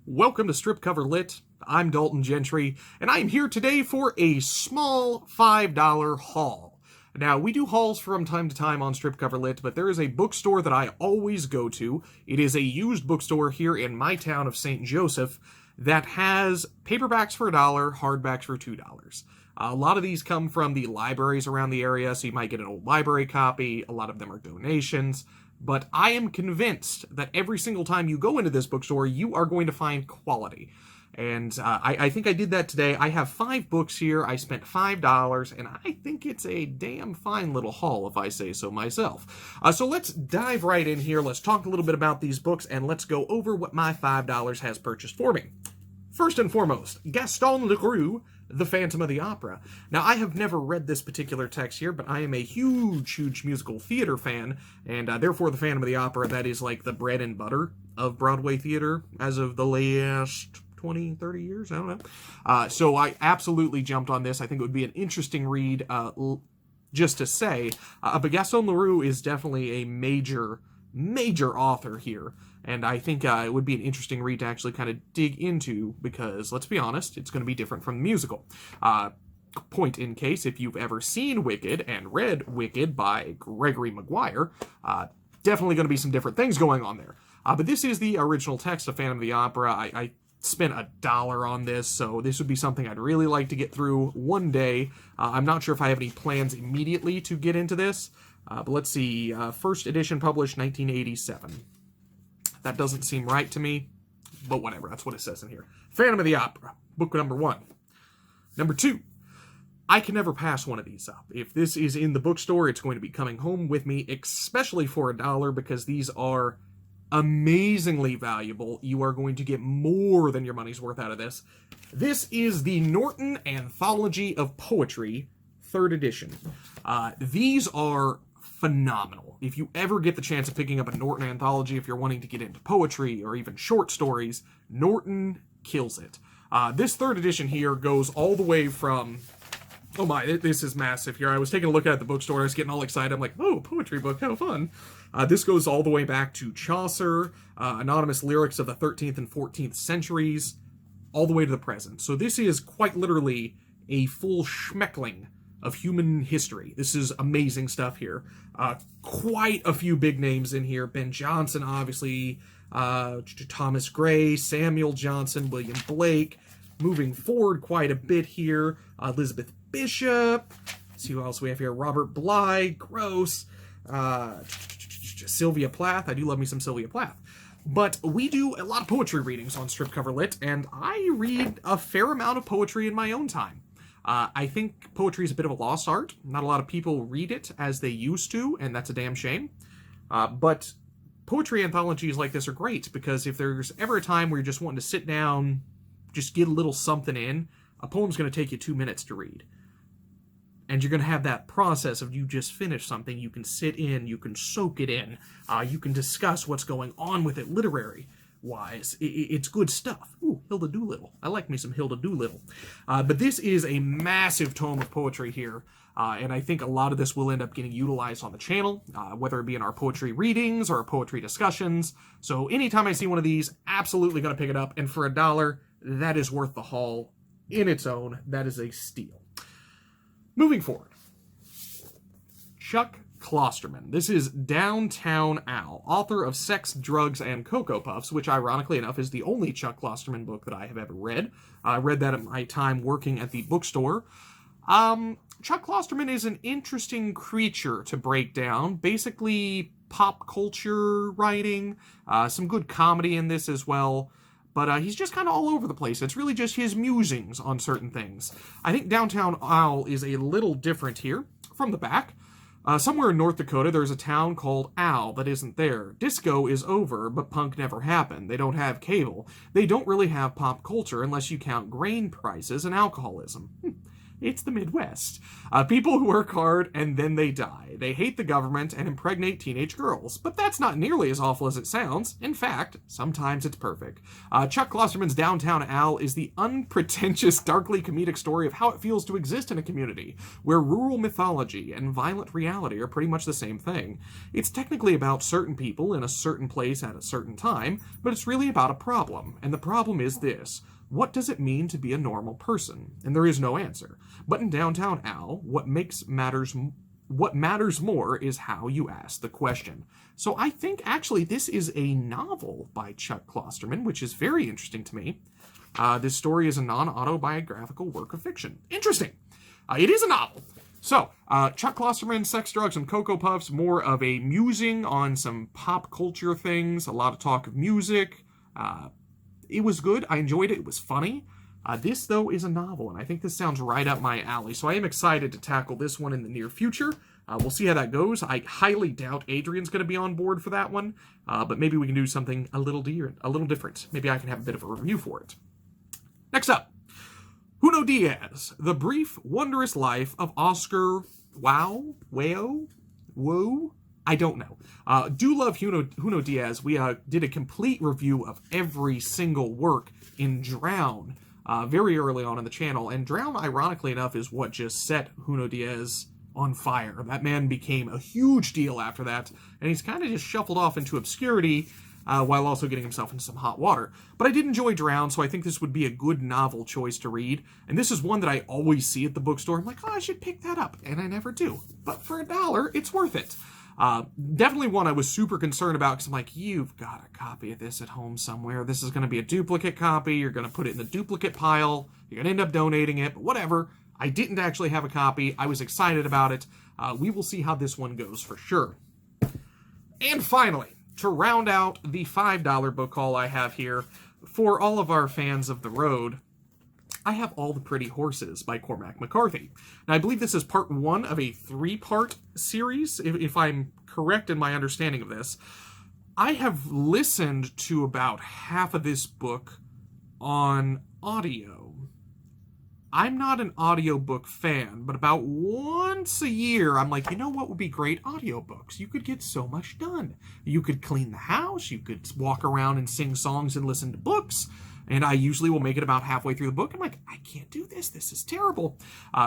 Welcome to Strip Cover Lit. I'm Dalton Gentry, and I am here today for a small $5 haul. Now, we do hauls from time to time on Strip Cover Lit, but there is a bookstore that I always go to. It is a used bookstore here in my town of St. Joseph that has paperbacks for $1, hardbacks for $2. A lot of these come from the libraries around the area, so you might get an old library copy. A lot of them are donations. But I am convinced that every single time you go into this bookstore, you are going to find quality. And I think I did that today. I have 5 books here. I spent $5, and I think it's a damn fine little haul, if I say so myself. So let's dive right in here. Let's talk a little bit about these books, and let's go over what my $5 has purchased for me. First and foremost, Gaston Leroux, The Phantom of the Opera. Now, I have never read this particular text here, but I am a huge musical theater fan, and therefore The Phantom of the Opera, that is like the bread and butter of Broadway theater as of the last 20, 30 years, I don't know. So I absolutely jumped on this. I think it would be an interesting read, just to say. But Gaston Leroux is definitely a major author here. And I think it would be an interesting read to actually kind of dig into because, let's be honest, it's going to be different from the musical. Point in case, if you've ever seen Wicked and read Wicked by Gregory Maguire, definitely going to be some different things going on there. But this is the original text of Phantom of the Opera. I spent $1 on this, so this would be something I'd really like to get through one day. I'm not sure if I have any plans immediately to get into this, but let's see. First edition published 1987. That doesn't seem right to me, but whatever, that's what it says in here. Phantom of the Opera, book number 1. Number 2, I can never pass one of these up. If this is in the bookstore, it's going to be coming home with me, especially for $1, because these are amazingly valuable. You are going to get more than your money's worth out of this. This is the Norton Anthology of Poetry, 3rd edition. These are phenomenal. If you ever get the chance of picking up a Norton anthology, if you're wanting to get into poetry or even short stories, Norton kills it. This 3rd edition here goes all the way from... Oh my, this is massive here. I was taking a look at the bookstore. I was getting all excited. I'm like, oh, poetry book, how fun. This goes all the way back to Chaucer, anonymous lyrics of the 13th and 14th centuries, all the way to the present. So this is quite literally a full schmeckling of human history. This is amazing stuff here. Quite a few big names in here. Ben Jonson, obviously, Thomas Gray, Samuel Johnson, William Blake. Moving forward quite a bit here. Elizabeth Bishop. Let's see who else we have here. Robert Bly, Gross. Sylvia Plath. I do love me some Sylvia Plath. But we do a lot of poetry readings on Strip Cover Lit, and I read a fair amount of poetry in my own time. I think poetry is a bit of a lost art. Not a lot of people read it as they used to, and that's a damn shame. But poetry anthologies like this are great, because if there's ever a time where you're just wanting to sit down, just get a little something in, a poem's going to take you 2 minutes to read. And you're going to have that process of you just finish something, you can sit in, you can soak it in, you can discuss what's going on with it literary-wise. It's good stuff. Ooh, Hilda Doolittle. I like me some Hilda Doolittle. But this is a massive tome of poetry here, and I think a lot of this will end up getting utilized on the channel, whether it be in our poetry readings or our poetry discussions. So anytime I see one of these, absolutely going to pick it up, and for $1, that is worth the haul in its own. That is a steal. Moving forward, Chuck Klosterman. This is Downtown Owl, author of Sex, Drugs, and Cocoa Puffs, which ironically enough is the only Chuck Klosterman book that I have ever read. I read that at my time working at the bookstore. Chuck Klosterman is an interesting creature to break down. Basically, pop culture writing, some good comedy in this as well. But he's just kind of all over the place. It's really just his musings on certain things. I think Downtown Owl is a little different here. From the back, somewhere in North Dakota, there's a town called Owl that isn't there. Disco is over, but punk never happened. They don't have cable. They don't really have pop culture unless you count grain prices and alcoholism. It's the Midwest. People who work hard and then they die. They hate the government and impregnate teenage girls. But that's not nearly as awful as it sounds. In fact, sometimes it's perfect. Chuck Klosterman's Downtown Al is the unpretentious, darkly comedic story of how it feels to exist in a community where rural mythology and violent reality are pretty much the same thing. It's technically about certain people in a certain place at a certain time, but it's really about a problem. And the problem is this. What does it mean to be a normal person? And there is no answer. But in Downtown Al, what matters more is how you ask the question. So I think actually this is a novel by Chuck Klosterman, which is very interesting to me. This story is a non-autobiographical work of fiction. Interesting. It is a novel. So, Chuck Klosterman, Sex, Drugs, and Cocoa Puffs, more of a musing on some pop culture things, a lot of talk of music. It was good. I enjoyed it. It was funny. This, though, is a novel, and I think this sounds right up my alley. So I am excited to tackle this one in the near future. We'll see how that goes. I highly doubt Adrian's going to be on board for that one, but maybe we can do something a little different. Maybe I can have a bit of a review for it. Next up, Know Diaz, The Brief, Wondrous Life of Oscar Wao? I don't know. Do love Know Diaz. We did a complete review of every single work in Drown very early on in the channel. And Drown, ironically enough, is what just set Know Diaz on fire. That man became a huge deal after that. And he's kind of just shuffled off into obscurity while also getting himself into some hot water. But I did enjoy Drown, so I think this would be a good novel choice to read. And this is one that I always see at the bookstore. I'm like, oh, I should pick that up. And I never do. But for $1, it's worth it. Definitely one I was super concerned about because I'm like, you've got a copy of this at home somewhere. This is going to be a duplicate copy. You're going to put it in the duplicate pile. You're going to end up donating it, but whatever. I didn't actually have a copy. I was excited about it. We will see how this one goes for sure. And finally, to round out the $5 book haul I have here, for all of our fans of the road, I have All the Pretty Horses by Cormac McCarthy. Now, I believe this is part 1 of a 3-part series, if I'm correct in my understanding of this. I have listened to about half of this book on audio. I'm not an audiobook fan, but about once a year, I'm like, you know what would be great? Audiobooks. You could get so much done. You could clean the house, you could walk around and sing songs and listen to books. And I usually will make it about halfway through the book. I'm like, I can't do this. This is terrible.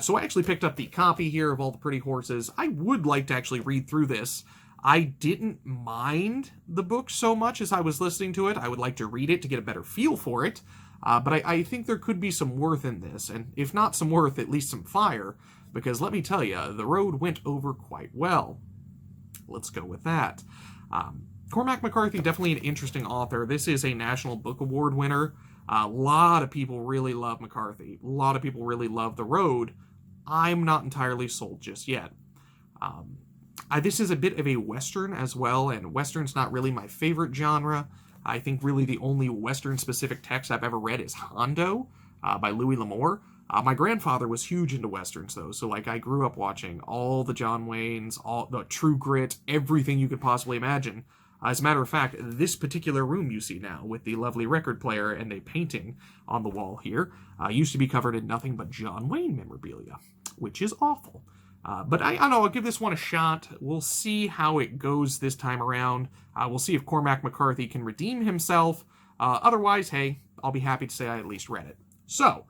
So I actually picked up the copy here of All the Pretty Horses. I would like to actually read through this. I didn't mind the book so much as I was listening to it. I would like to read it to get a better feel for it. But I think there could be some worth in this. And if not some worth, at least some fire. Because let me tell you, the road went over quite well. Let's go with that. Cormac McCarthy, definitely an interesting author. This is a National Book Award winner. A lot of people really love McCarthy. A lot of people really love The Road. I'm not entirely sold just yet. This is a bit of a Western as well, and Western's not really my favorite genre. I think really the only Western-specific text I've ever read is Hondo by Louis L'Amour. My grandfather was huge into Westerns, though, so like I grew up watching all the John Waynes, all the True Grit, everything you could possibly imagine. As a matter of fact, this particular room you see now with the lovely record player and a painting on the wall here used to be covered in nothing but John Wayne memorabilia, which is awful. But I don't know, I'll give this one a shot. We'll see how it goes this time around. We'll see if Cormac McCarthy can redeem himself. Otherwise, hey, I'll be happy to say I at least read it. So,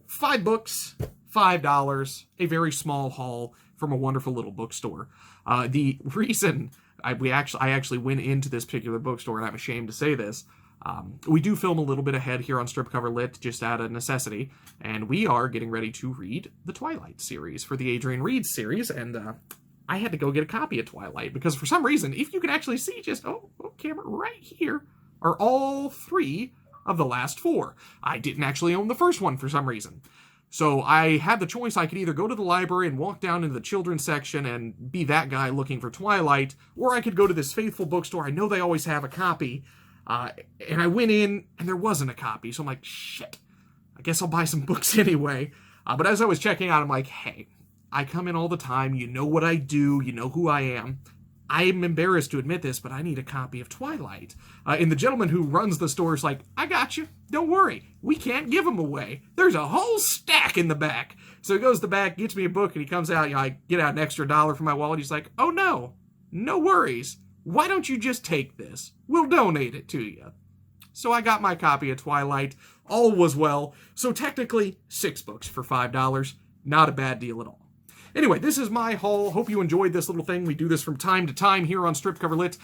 5 books, $5, a very small haul from a wonderful little bookstore. The reason I actually went into this particular bookstore, and I'm ashamed to say this, we do film a little bit ahead here on Strip Cover Lit, just out of necessity, and we are getting ready to read the Twilight series for the Adrian Reed series, and I had to go get a copy of Twilight, because for some reason, if you can actually see just, camera right here, are all 3 of the last 4. I didn't actually own the first one for some reason. So I had the choice. I could either go to the library and walk down into the children's section and be that guy looking for Twilight, or I could go to this faithful bookstore. I know they always have a copy. And I went in, and there wasn't a copy. So I'm like, shit, I guess I'll buy some books anyway. But as I was checking out, I'm like, hey, I come in all the time. You know what I do. You know who I am. I'm embarrassed to admit this, but I need a copy of Twilight. And the gentleman who runs the store is like, I got you. Don't worry. We can't give them away. There's a whole stack in the back. So he goes to the back, gets me a book, and he comes out, I get out an extra $1 from my wallet. He's like, oh no, no worries. Why don't you just take this? We'll donate it to you. So I got my copy of Twilight. All was well. So technically, 6 books for $5. Not a bad deal at all. Anyway, this is my haul. Hope you enjoyed this little thing. We do this from time to time here on Strip Cover Lit,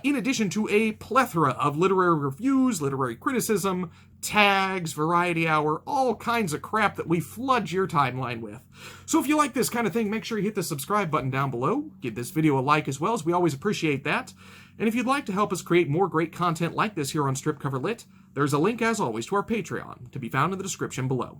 in addition to a plethora of literary reviews, literary criticism, tags, variety hour, all kinds of crap that we flood your timeline with. So if you like this kind of thing, make sure you hit the subscribe button down below. Give this video a like as well, as we always appreciate that. And if you'd like to help us create more great content like this here on Strip Cover Lit, there's a link, as always, to our Patreon to be found in the description below.